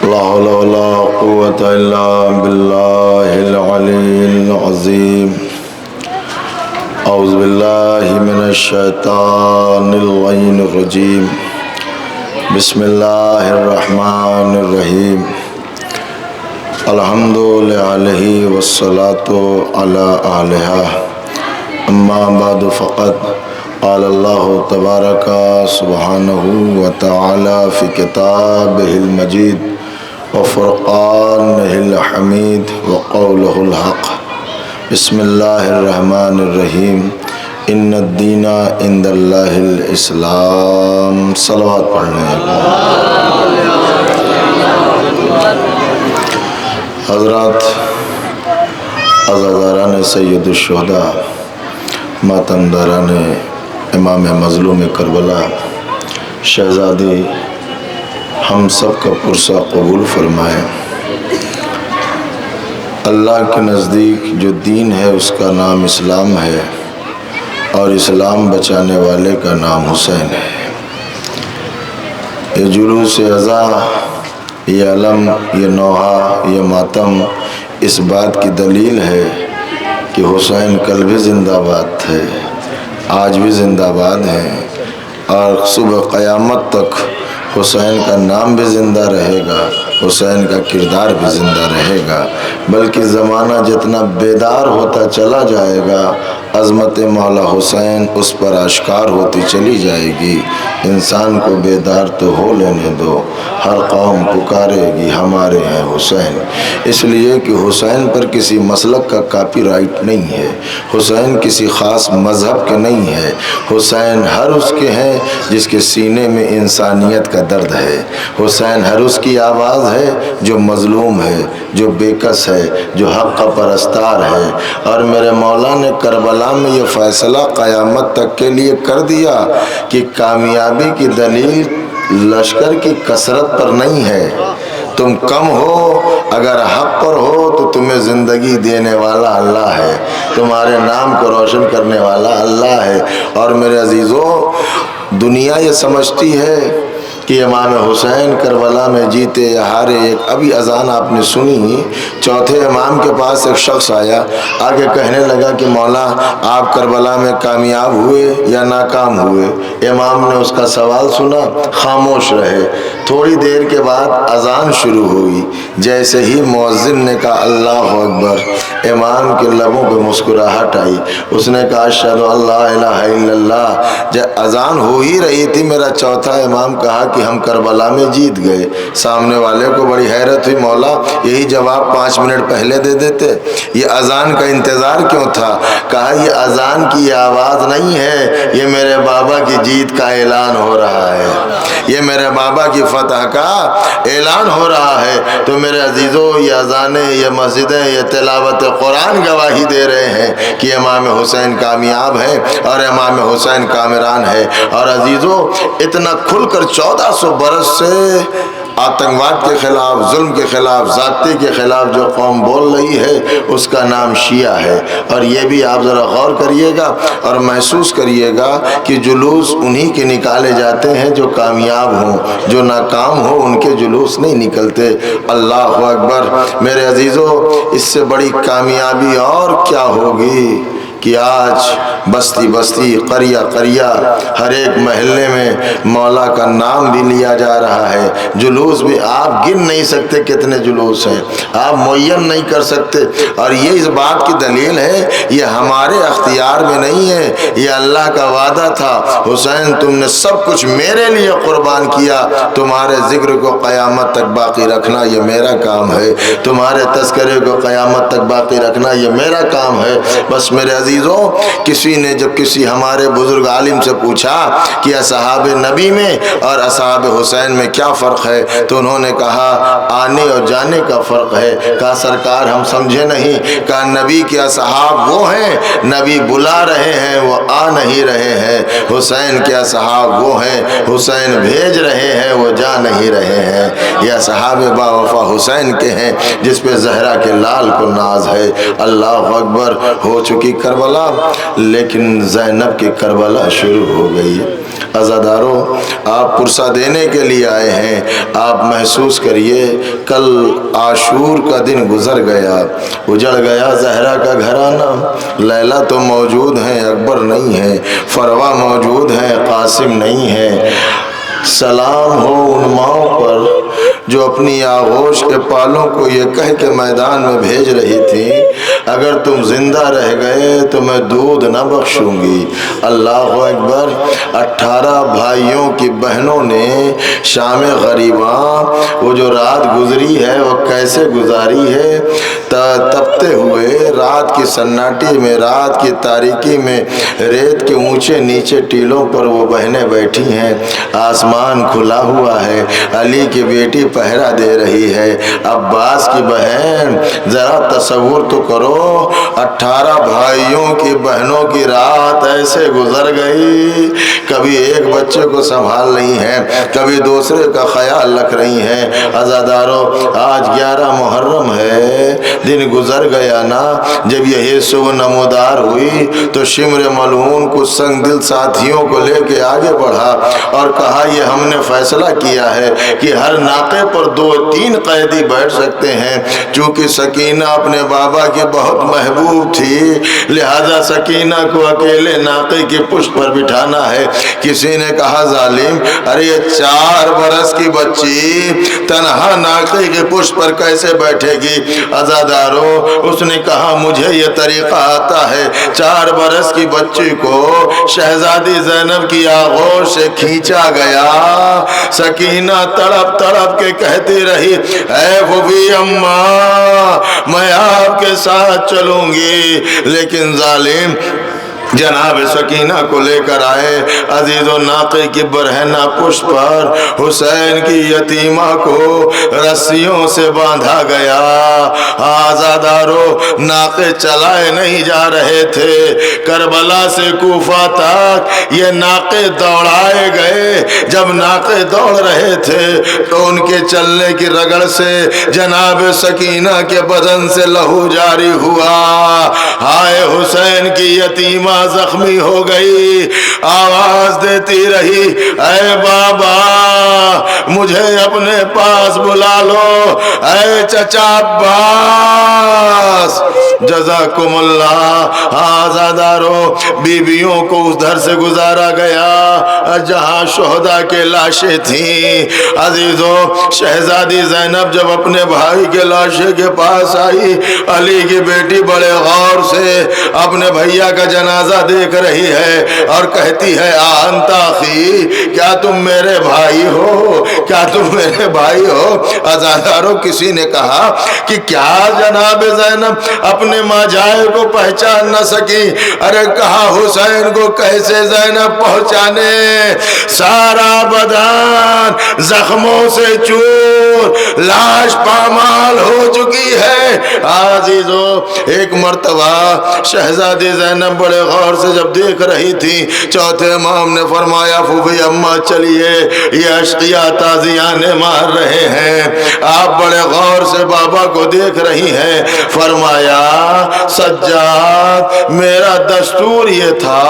لا حول ولا قوة إلا بالله العلي العظيم. أعوذ بالله من الشيطان اللعين الرجيم. بسم الله الرحمن الرحيم. الحمد لله والصلاة على أهلها. أما بعد فقد قال الله تبارك سبحانه وتعالى في كتابه المجيد وفرقانه الحميد وقوله الحق. بسم الله الرحمن الرحيم. ان الدین عند اللہ الاسلام. صلوات پڑھنے. حضرات عزاداران سید الشہداء، ماتمداران امام مظلوم کربلا، شہزادی ہم سب کا پرسہ قبول فرمائے. اللہ کے نزدیک جو دین ہے اس کا نام اسلام ہے، اور اسلام بچانے والے کا نام حسین ہے. یہ جلوس عزا، یہ علم، یہ نوحہ، یہ ماتم اس بات کی دلیل ہے کہ حسین کل بھی زندہ باد تھے، آج بھی زندہ باد ہیں، اور صبح قیامت تک حسین کا نام بھی زندہ رہے گا، حسین کا کردار بھی زندہ رہے گا. بلکہ زمانہ جتنا بیدار ہوتا چلا جائے گا، عظمت مولا حسین اس پر آشکار ہوتی چلی جائے گی. انسان کو بیدار تو ہو لینے دو، ہر قوم پکارے گی ہمارے ہیں حسین. اس لیے کہ حسین پر کسی مسلک کا کاپی رائٹ نہیں ہے، حسین کسی خاص مذہب کے نہیں ہے. حسین ہر اس کے ہیں جس کے سینے میں انسانیت کا درد ہے. حسین ہر اس کی آواز ہے جو مظلوم ہے، جو بے کس ہے، جو حق کا پرستار ہے. اور میرے مولا نے کربلا میں یہ فیصلہ قیامت تک کے لیے کر دیا کہ کامیابی کی دلیل لشکر کی کثرت پر نہیں ہے. تم کم ہو اگر حق پر ہو تو تمہیں زندگی دینے والا اللہ ہے، تمہارے نام کو روشن کرنے والا اللہ ہے. اور میرے عزیزوں، دنیا یہ سمجھتی ہے کہ امام حسین کربلا میں جیتے یا ہارے. ایک ابھی اذان آپ نے سنی، چوتھے امام کے پاس ایک شخص آیا، آگے کہنے لگا کہ مولا آپ کربلا میں کامیاب ہوئے یا ناکام ہوئے؟ امام نے اس کا سوال سنا، خاموش رہے. تھوڑی دیر کے بعد اذان شروع ہوئی. جیسے ہی مؤذن نے کہا اللہ اکبر، امام کے لبوں پہ مسکراہٹ آئی. اس نے کہا اشہد ان لا الہ الا اللہ. جب اذان ہو ہی رہی تھی، میرا چوتھا امام کہا کہ ہم کربلا میں جیت گئے. سامنے والے کو بڑی حیرت ہوئی، مولا یہی جواب 5 منٹ پہلے دے دیتے، یہ اذان کا انتظار کیوں تھا؟ کہا یہ اذان کی آواز نہیں ہے، یہ میرے بابا کی جیت کا اعلان ہو رہا ہے، یہ میرے بابا کی فتح کا اعلان ہو رہا ہے. تو میرے عزیزوں، یہ اذانیں، یہ مسجدیں، یہ تلاوت قرآن گواہی دے رہے ہیں کہ امام حسین کامیاب ہے اور امام حسین کامران ہے. اور عزیزوں، اتنا کھل کر 1400 برس سے آتنکواد کے خلاف، ظلم کے خلاف، ذاتی کے خلاف جو قوم بول رہی ہے اس کا نام شیعہ ہے. اور یہ بھی آپ ذرا غور کریے گا اور محسوس کریے گا کہ جلوس انہی کے نکالے جاتے ہیں جو کامیاب ہوں، جو ناکام ہوں ان کے جلوس نہیں نکلتے. اللہ اکبر. میرے عزیزوں، اس سے بڑی کامیابی اور کیا ہوگی کہ آج بستی بستی، قریہ قریہ، ہر ایک محلے میں مولا کا نام بھی لیا جا رہا ہے. جلوس بھی آپ گن نہیں سکتے کتنے جلوس ہیں، آپ معین نہیں کر سکتے. اور یہ اس بات کی دلیل ہے، یہ ہمارے اختیار میں نہیں ہے، یہ اللہ کا وعدہ تھا. حسین تم نے سب کچھ میرے لیے قربان کیا، تمہارے ذکر کو قیامت تک باقی رکھنا یہ میرا کام ہے، تمہارے تذکرے کو قیامت تک باقی رکھنا یہ میرا کام ہے. بس میرے عزیزوں، کسی نے جب کسی ہمارے بزرگ عالم سے پوچھا کہ اصحاب نبی میں اور اصحاب حسین میں کیا فرق ہے، تو انہوں نے کہا آنے اور جانے کا فرق ہے. کہا سرکار ہم سمجھے نہیں. کہا نبی کے اصحاب وہ ہیں نبی بلا رہے ہیں وہ آ نہیں رہے ہیں، حسین کے اصحاب وہ ہیں حسین بھیج رہے ہیں وہ جا نہیں رہے ہیں. یہ اصحاب با وفا حسین کے ہیں جس پہ زہرا کے لال کو ناز ہے. اللہ اکبر. ہو چکی کربلا، لیکن زینب کی کربلا شروع ہو گئی. عزاداروں آپ پرسہ دینے کے لیے آئے ہیں، آپ محسوس کریے کل عاشور کا دن گزر گیا، اجڑ گیا زہرا کا گھرانہ، لیلا تو موجود ہیں اکبر نہیں ہے، فروا موجود ہیں قاسم نہیں ہے۔ سلام ہو ان ماؤں پر جو اپنی آغوش کے پالوں کو یہ کہہ کے میدان میں بھیج رہی تھی اگر تم زندہ رہ گئے تو میں دودھ نہ بخشوں گی۔ اللہ اکبر۔ 18 بھائیوں کی بہنوں نے شام غریباں وہ جو رات گزری ہے وہ کیسے گزاری ہے؟ تپتے ہوئے رات کی سناٹی میں، رات کی تاریکی میں ریت کے اونچے نیچے ٹیلوں پر وہ بہنیں بیٹھی ہیں، آسمان کھلا ہوا ہے، علی کی بیٹی پہرا دے رہی ہے، عباس کی بہن۔ ذرا تصور تو کرو 18 بھائیوں کی بہنوں کی رات ایسے گزر گئی، کبھی ایک بچے کو سنبھال رہی ہیں، کبھی دوسرے کا خیال رکھ رہی ہیں۔ عزاداروں آج 11 محرم ہے، دن گزر گیا نا۔ جب یہی صبح نمودار ہوئی تو شمر ملعون کچھ سنگ دل ساتھیوں کو لے کے آگے بڑھا اور کہا یہ ہم نے فیصلہ کیا ہے کہ ہر ناقے پر 2-3 قیدی بیٹھ سکتے ہیں۔ چونکہ سکینہ اپنے بابا کی بہت محبوب تھی لہذا سکینہ کو اکیلے ناقے کی پشت پر بٹھانا ہے۔ کسی نے کہا ظالم، ارے یہ 4 برس کی بچی تنہا ناقے کی پشت پر کیسے بیٹھے گی؟ عزاداروں اس نے کہا مجھے یہ طریقہ آتا ہے۔ 4 برس کی بچی کو شہزادی زینب کی آغوش سے کھینچا گیا۔ سکینہ تڑپ تڑپ کے کہتی رہی اے پھوپھی اماں میں آپ کے ساتھ چلوں گی، لیکن ظالم جناب سکینہ کو لے کر آئے۔ عزیز و ناقے کی برہنہ پشت پر حسین کی یتیمہ کو رسیوں سے باندھا گیا۔ عزاداروں ناقے چلائے نہیں جا رہے تھے، کربلا سے کوفہ تک یہ ناقے دوڑائے گئے۔ جب ناقے دوڑ رہے تھے تو ان کے چلنے کی رگڑ سے جناب سکینہ کے بدن سے لہو جاری ہوا۔ ہائے حسین کی یتیمہ زخمی ہو گئی، آواز دیتی رہی اے بابا مجھے اپنے پاس بلا لو، اے چچا عباس جزاکم اللہ۔ عزاداروں بیویوں کو اس دھر سے گزارا گیا جہاں شہداء کے لاشیں تھیں۔ عزیزوں شہزادی زینب جب اپنے بھائی کے لاشے کے پاس آئی، علی کی بیٹی بڑے غور سے اپنے بھیا کا جنازہ دیکھ رہی ہے اور کہتی ہے انت اخی، کیا تم میرے بھائی ہو؟ کیا تم میرے بھائی ہو؟ عزاداروں کسی نے کہا کہ کیا جناب زینب اپنے ماجائے کو پہچان نہ سکی؟ ارے کہا حسین کو کیسے زینب پہچانے، سارا بدن زخموں سے چور، لاش پامال ہو چکی ہے۔ عزیزو ایک مرتبہ شہزادی زینب بڑے غور سے جب دیکھ رہی تھی، چوتھے امام نے فرمایا پھوپھی اماں چلیے یہ اشقیاء تازیانے مار رہے ہیں۔ آپ بڑے غور سے بابا کو دیکھ رہی ہیں۔ فرمایا سجاد میرا دستور یہ تھا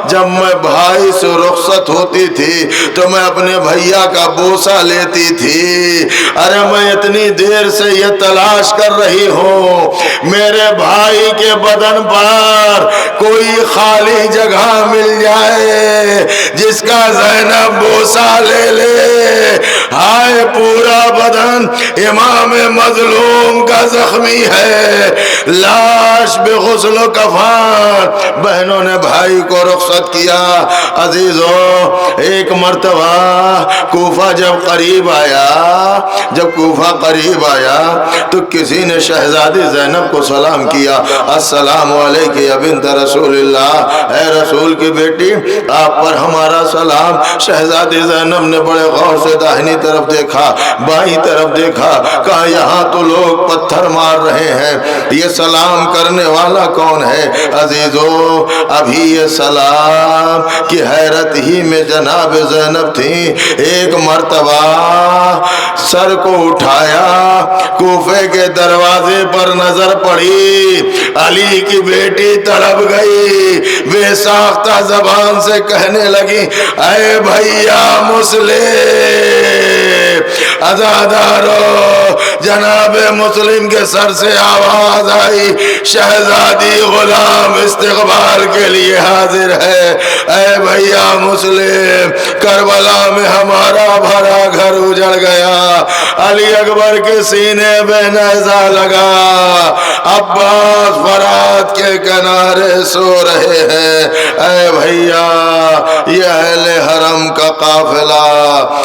جب میں بھائی سے رخصت ہوتی تھی تو میں اپنے بھیا کا بوسہ لیتی تھی۔ ارے میں اتنی دیر سے یہ تلاش کر رہی ہوں میرے بھائی کے بدن پر کوئی خالی جگہ مل جائے جس کا زینب بوسہ لے لے۔ ہائے پورا بدن امام مظلوم کا زخمی ہے، لاش بے غسل و کفن۔ بہنوں نے بھائی کو رخصت کیا۔ عزیزوں ایک مرتبہ کوفہ جب قریب آیا تو کسی نے شہزادی زینب کو سلام کیا، السلام علیکم یا بنت رسول اللہ، اے رسول کی بیٹی آپ پر ہمارا سلام۔ شہزادی زینب نے بڑے غور سے داہنی طرف دیکھا، بائیں طرف دیکھا، کہا یہاں تو لوگ پتھر مار رہے ہیں، یہ سلام کرنے والا کون ہے؟ عزیزو ابھی یہ سلام کی حیرت ہی میں جناب زینب تھی۔ ایک مرتبہ سر کو اٹھایا، کوفے کے دروازے پر نظر پڑی، علی کی بیٹی تڑپ گئی، بے ساختہ زبان سے کہنے لگی اے بھیا مسلم، عزادارو، جناب مسلم کے سر سے آواز آئی شہزادی غلام استقبال کے لیے حاضر ہے۔ اے بھیا مسلم، کربلا میں ہمارا بھرا گھر اجڑ گیا، علی اکبر کے سینے میں نیزہ لگا، عباس فرات کے کنارے سو رہے ہیں۔ اے بھیا، یہ اہل حرم کا قافلہ،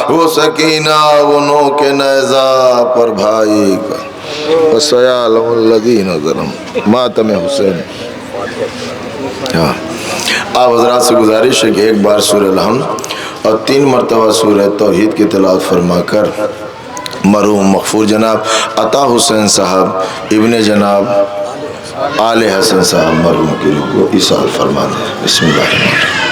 وہ سکینہ، وہ نو کے نیزہ پر بھائی کا وَسَيَعْلَمُ الَّذِينَ ظَلَمُوا ماتم حسین۔ آپ حضرات سے گزارش ہے کہ ایک بار سورہ الحمد اور 3 مرتبہ سورہ توحید کی تلاوت فرما کر مرحوم مغفور جناب عطا حسین صاحب ابن جناب آل حسن صاحب مرحوم کے لیے ایصال فرما دیں۔ بسم اللہ الرحمن الرحیم۔